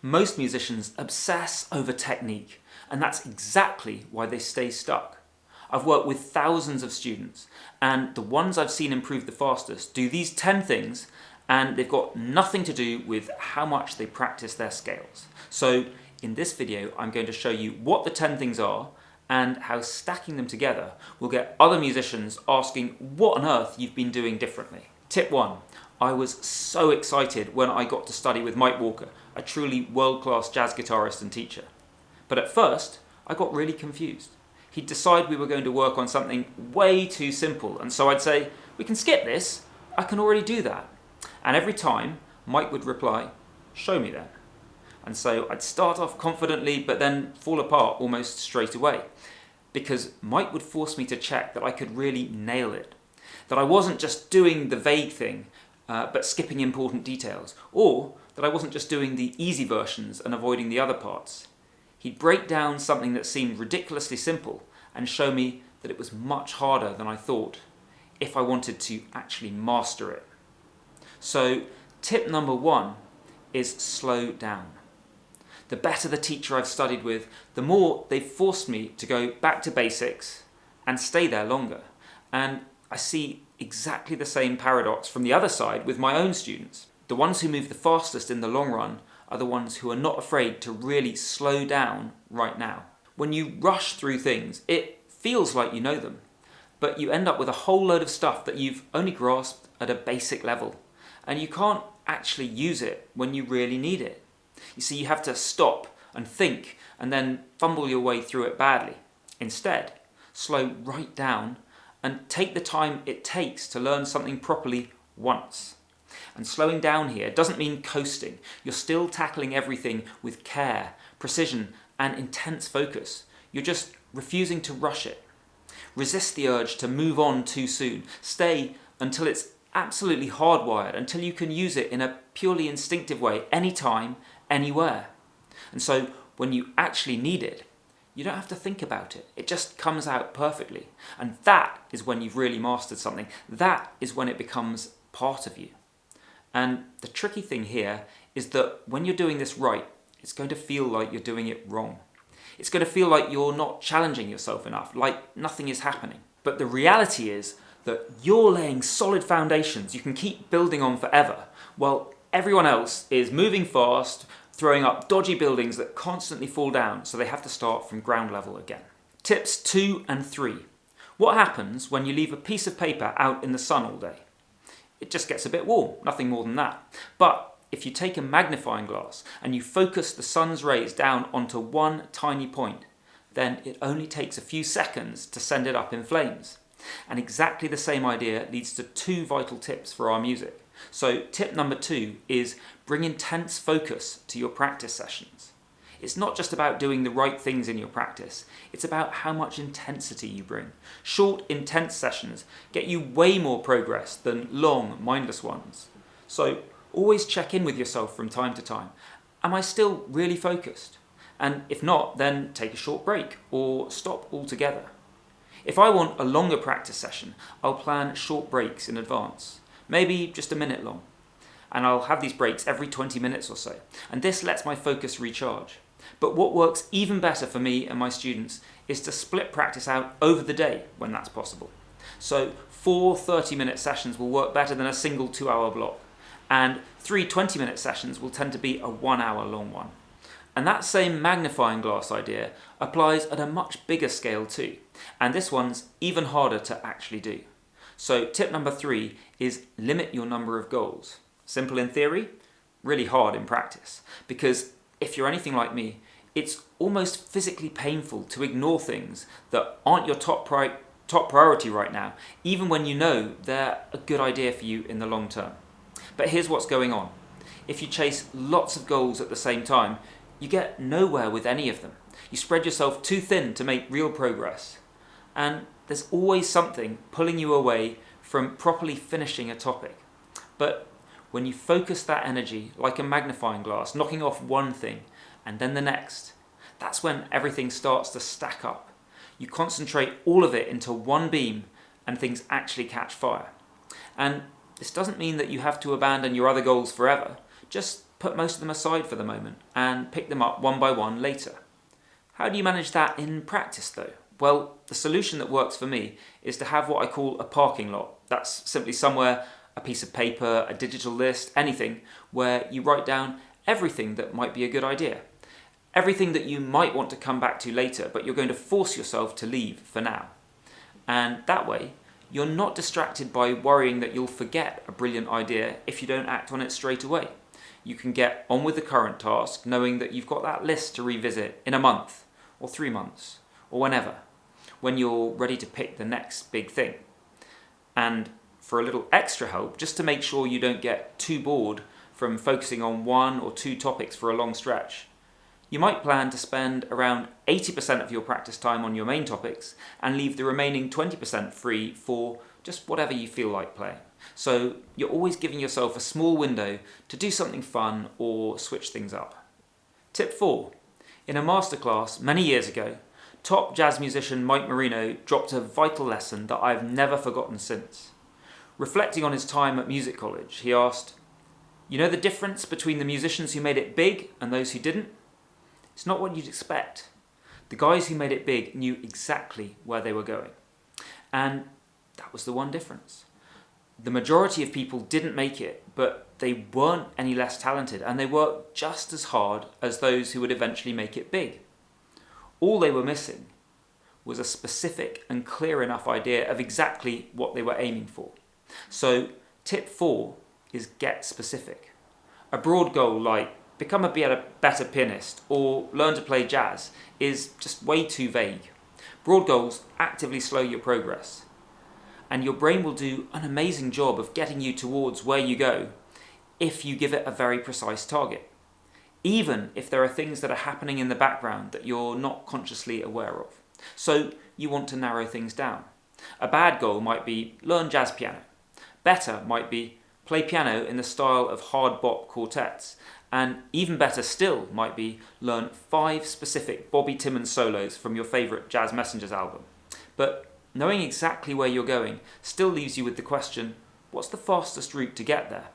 Most musicians obsess over technique, and that's exactly why they stay stuck. I've worked with thousands of students, and the ones I've seen improve the fastest do these 10 things, and they've got nothing to do with how much they practice their scales. So in this video, I'm going to show you what the 10 things are and how stacking them together will get other musicians asking what on earth you've been doing differently. Tip 1. I was so excited when I got to study with Mike Walker, a truly world-class jazz guitarist and teacher. But at first, I got really confused. He'd decide we were going to work on something way too simple, and so I'd say, "We can skip this, I can already do that." And every time, Mike would reply, "Show me then." And so I'd start off confidently, but then fall apart almost straight away, because Mike would force me to check that I could really nail it, that I wasn't just doing the vague thing, but skipping important details, or that I wasn't just doing the easy versions and avoiding the other parts. He'd break down something that seemed ridiculously simple and show me that it was much harder than I thought if I wanted to actually master it. So tip number 1 is slow down. The better the teacher I've studied with, the more they've forced me to go back to basics and stay there longer. And I see exactly the same paradox from the other side with my own students. The ones who move the fastest in the long run are the ones who are not afraid to really slow down right now. When you rush through things, it feels like you know them, but you end up with a whole load of stuff that you've only grasped at a basic level, and you can't actually use it when you really need it. You see, you have to stop and think and then fumble your way through it badly. Instead, slow right down and take the time it takes to learn something properly once. And slowing down here doesn't mean coasting. You're still tackling everything with care, precision, and intense focus. You're just refusing to rush it. Resist the urge to move on too soon. Stay until it's absolutely hardwired, until you can use it in a purely instinctive way, anytime, anywhere. And so when you actually need it, you don't have to think about it. It just comes out perfectly. And that is when you've really mastered something. That is when it becomes part of you. And the tricky thing here is that when you're doing this right, it's going to feel like you're doing it wrong. It's going to feel like you're not challenging yourself enough, like nothing is happening. But the reality is that you're laying solid foundations you can keep building on forever, while everyone else is moving fast, throwing up dodgy buildings that constantly fall down, so they have to start from ground level again. Tips 2 and 3. What happens when you leave a piece of paper out in the sun all day? It just gets a bit warm, nothing more than that. But if you take a magnifying glass and you focus the sun's rays down onto one tiny point, then it only takes a few seconds to send it up in flames. And exactly the same idea leads to 2 vital tips for our music. So tip number 2 is bring intense focus to your practice sessions. It's not just about doing the right things in your practice, it's about how much intensity you bring. Short, intense sessions get you way more progress than long, mindless ones. So always check in with yourself from time to time. Am I still really focused? And if not, then take a short break or stop altogether. If I want a longer practice session, I'll plan short breaks in advance, maybe just a minute long. And I'll have these breaks every 20 minutes or so. And this lets my focus recharge. But what works even better for me and my students is to split practice out over the day when that's possible. So 4 30-minute sessions will work better than a single 2-hour block. And 3 20-minute sessions will tend to be a 1-hour long one. And that same magnifying glass idea applies at a much bigger scale too. And this one's even harder to actually do. So tip number 3 is limit your number of goals. Simple in theory, really hard in practice. Because if you're anything like me, it's almost physically painful to ignore things that aren't your top priority right now, even when you know they're a good idea for you in the long term. But here's what's going on. If you chase lots of goals at the same time, you get nowhere with any of them. You spread yourself too thin to make real progress. And there's always something pulling you away from properly finishing a topic. But when you focus that energy like a magnifying glass, knocking off one thing and then the next, that's when everything starts to stack up. You concentrate all of it into one beam and things actually catch fire. And this doesn't mean that you have to abandon your other goals forever. Just put most of them aside for the moment and pick them up one by one later. How do you manage that in practice though? Well, the solution that works for me is to have what I call a parking lot. That's simply somewhere, a piece of paper, a digital list, anything, where you write down everything that might be a good idea. Everything that you might want to come back to later, but you're going to force yourself to leave for now. And that way, you're not distracted by worrying that you'll forget a brilliant idea if you don't act on it straight away. You can get on with the current task knowing that you've got that list to revisit in a month, or 3 months, or whenever, when you're ready to pick the next big thing. And for a little extra help, just to make sure you don't get too bored from focusing on 1 or 2 topics for a long stretch, you might plan to spend around 80% of your practice time on your main topics and leave the remaining 20% free for just whatever you feel like playing. So you're always giving yourself a small window to do something fun or switch things up. Tip 4. In a masterclass many years ago, top jazz musician Mike Marino dropped a vital lesson that I've never forgotten since. Reflecting on his time at music college, he asked, "You know the difference between the musicians who made it big and those who didn't? It's not what you'd expect. The guys who made it big knew exactly where they were going." And that was the one difference. The majority of people didn't make it, but they weren't any less talented, and they worked just as hard as those who would eventually make it big. All they were missing was a specific and clear enough idea of exactly what they were aiming for. So tip 4 is get specific. A broad goal like become a better pianist or learn to play jazz is just way too vague. Broad goals actively slow your progress, and your brain will do an amazing job of getting you towards where you go if you give it a very precise target, even if there are things that are happening in the background that you're not consciously aware of. So you want to narrow things down. A bad goal might be learn jazz piano. Better might be play piano in the style of hard bop quartets. And even better still might be learn 5 specific Bobby Timmons solos from your favourite Jazz Messengers album. But knowing exactly where you're going still leaves you with the question, what's the fastest route to get there?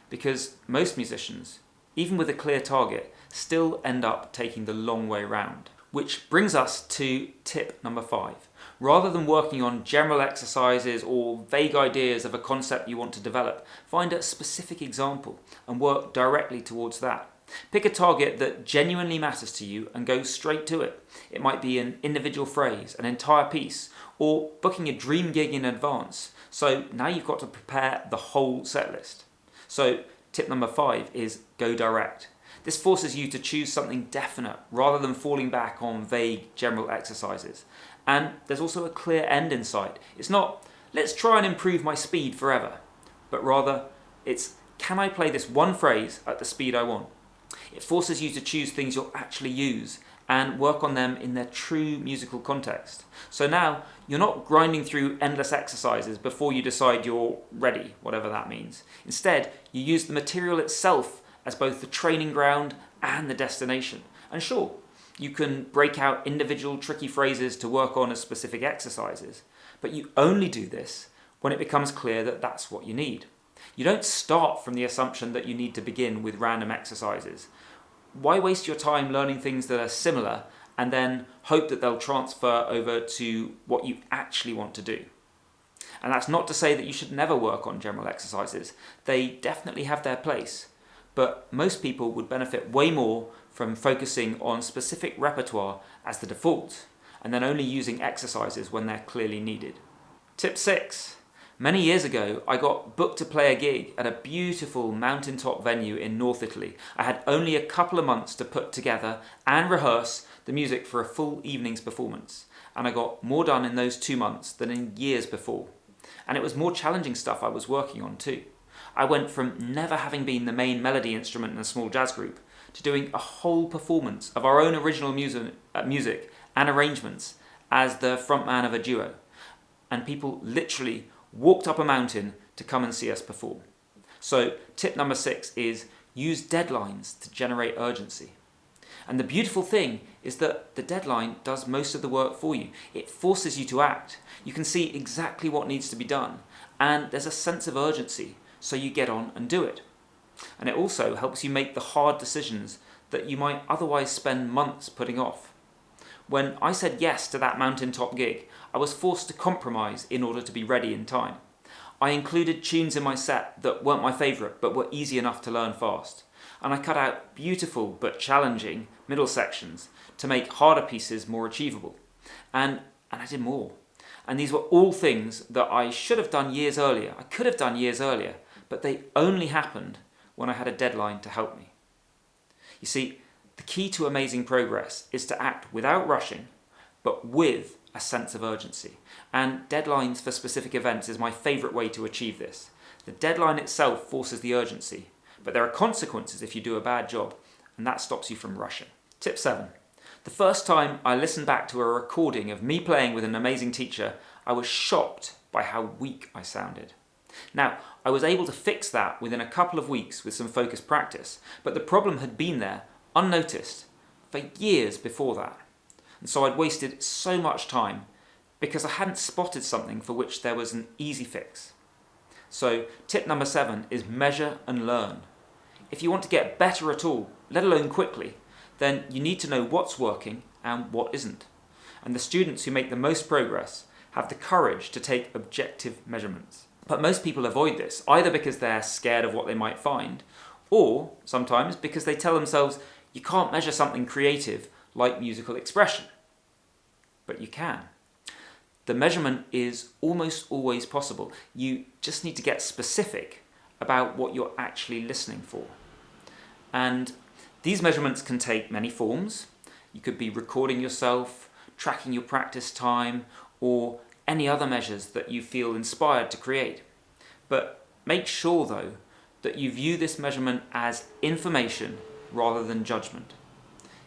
Because most musicians, even with a clear target, still end up taking the long way round. Which brings us to tip number 5. Rather than working on general exercises or vague ideas of a concept you want to develop, find a specific example and work directly towards that. Pick a target that genuinely matters to you and go straight to it. It might be an individual phrase, an entire piece, or booking a dream gig in advance. So now you've got to prepare the whole set list. So tip number 5 is go direct. This forces you to choose something definite rather than falling back on vague general exercises. And there's also a clear end in sight. It's not, let's try and improve my speed forever, but rather it's, can I play this one phrase at the speed I want? It forces you to choose things you'll actually use and work on them in their true musical context. So now you're not grinding through endless exercises before you decide you're ready, whatever that means. Instead, you use the material itself as both the training ground and the destination. And sure, you can break out individual tricky phrases to work on as specific exercises, but you only do this when it becomes clear that that's what you need. You don't start from the assumption that you need to begin with random exercises. Why waste your time learning things that are similar and then hope that they'll transfer over to what you actually want to do? And that's not to say that you should never work on general exercises. They definitely have their place, but most people would benefit way more from focusing on specific repertoire as the default, and then only using exercises when they're clearly needed. Tip 6. Many years ago, I got booked to play a gig at a beautiful mountaintop venue in North Italy. I had only a couple of months to put together and rehearse the music for a full evening's performance, and I got more done in those 2 months than in years before. And it was more challenging stuff I was working on too. I went from never having been the main melody instrument in a small jazz group to doing a whole performance of our own original music and arrangements as the frontman of a duo. And people literally walked up a mountain to come and see us perform. So tip number 6 is use deadlines to generate urgency. And the beautiful thing is that the deadline does most of the work for you. It forces you to act. You can see exactly what needs to be done, and there's a sense of urgency, so you get on and do it. And it also helps you make the hard decisions that you might otherwise spend months putting off. When I said yes to that mountaintop gig, I was forced to compromise in order to be ready in time. I included tunes in my set that weren't my favourite but were easy enough to learn fast. And I cut out beautiful but challenging middle sections to make harder pieces more achievable. And I did more. And these were all things that I should have done years earlier. I could have done years earlier, but they only happened when I had a deadline to help me. You see, the key to amazing progress is to act without rushing, but with a sense of urgency. And deadlines for specific events is my favourite way to achieve this. The deadline itself forces the urgency, but there are consequences if you do a bad job, and that stops you from rushing. Tip 7. The first time I listened back to a recording of me playing with an amazing teacher, I was shocked by how weak I sounded. Now, I was able to fix that within a couple of weeks with some focused practice, but the problem had been there, unnoticed, for years before that. And so I'd wasted so much time because I hadn't spotted something for which there was an easy fix. So tip number 7 is measure and learn. If you want to get better at all, let alone quickly, then you need to know what's working and what isn't. And the students who make the most progress have the courage to take objective measurements. But most people avoid this, either because they're scared of what they might find, or sometimes because they tell themselves you can't measure something creative like musical expression. But you can. The measurement is almost always possible. You just need to get specific about what you're actually listening for. And these measurements can take many forms. You could be recording yourself, tracking your practice time, or any other measures that you feel inspired to create. But make sure, though, that you view this measurement as information rather than judgment.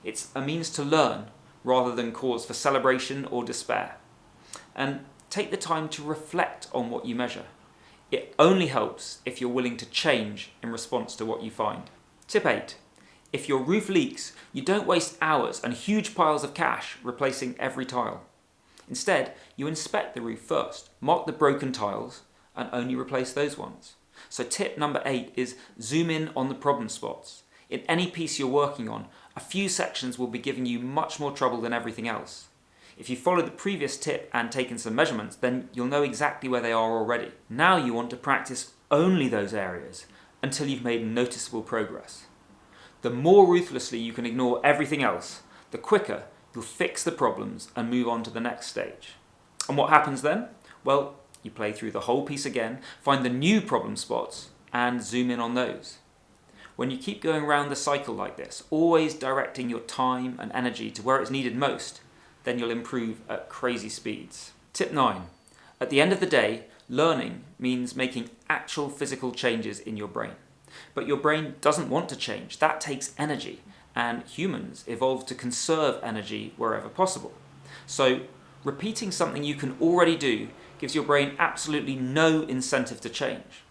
It's a means to learn rather than cause for celebration or despair. And take the time to reflect on what you measure. It only helps if you're willing to change in response to what you find. Tip 8. If your roof leaks, you don't waste hours and huge piles of cash replacing every tile. Instead, you inspect the roof first, mark the broken tiles, and only replace those ones. So tip number 8 is zoom in on the problem spots. In any piece you're working on, a few sections will be giving you much more trouble than everything else. If you follow the previous tip and taken some measurements, then you'll know exactly where they are already. Now you want to practice only those areas until you've made noticeable progress. The more ruthlessly you can ignore everything else, the quicker you'll fix the problems and move on to the next stage. And what happens then? Well, you play through the whole piece again, find the new problem spots, and zoom in on those. When you keep going around the cycle like this, always directing your time and energy to where it's needed most, then you'll improve at crazy speeds. Tip 9. At the end of the day, learning means making actual physical changes in your brain. But your brain doesn't want to change. That takes energy, and humans evolved to conserve energy wherever possible. So repeating something you can already do gives your brain absolutely no incentive to change.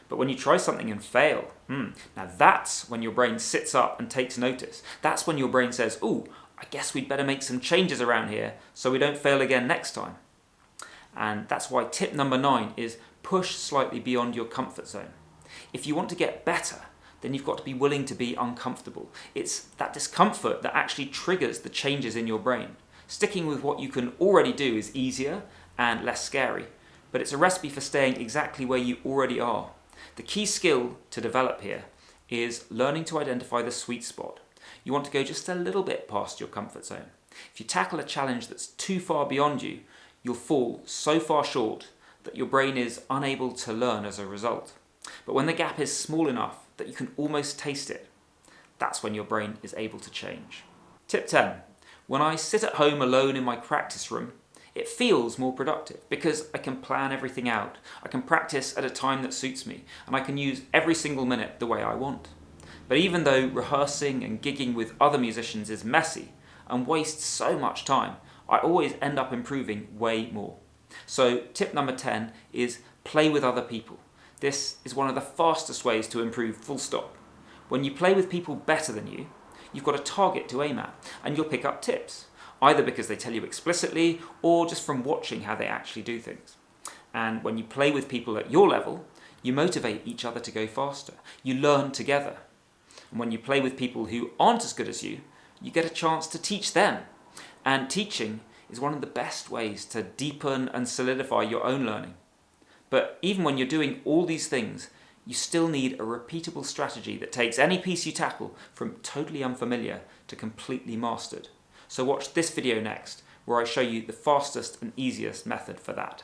But when you try something and fail, now that's when your brain sits up and takes notice. That's when your brain says, "Ooh, I guess we'd better make some changes around here so we don't fail again next time." And that's why tip number 9 is push slightly beyond your comfort zone. If you want to get better, then you've got to be willing to be uncomfortable. It's that discomfort that actually triggers the changes in your brain. Sticking with what you can already do is easier and less scary, but it's a recipe for staying exactly where you already are. The key skill to develop here is learning to identify the sweet spot. You want to go just a little bit past your comfort zone. If you tackle a challenge that's too far beyond you, you'll fall so far short that your brain is unable to learn as a result. But when the gap is small enough that you can almost taste it, that's when your brain is able to change. Tip 10. When I sit at home alone in my practice room, it feels more productive because I can plan everything out. I can practice at a time that suits me, and I can use every single minute the way I want. But even though rehearsing and gigging with other musicians is messy and wastes so much time, I always end up improving way more. So tip number 10 is play with other people. This is one of the fastest ways to improve, full stop. When you play with people better than you, you've got a target to aim at, and you'll pick up tips, either because they tell you explicitly or just from watching how they actually do things. And when you play with people at your level, You motivate each other to go faster. You learn together. And when you play with people who aren't as good as you get a chance to teach them. And teaching is one of the best ways to deepen and solidify your own learning. But even when you're doing all these things, you still need a repeatable strategy that takes any piece you tackle from totally unfamiliar to completely mastered. So watch this video next, where I show you the fastest and easiest method for that.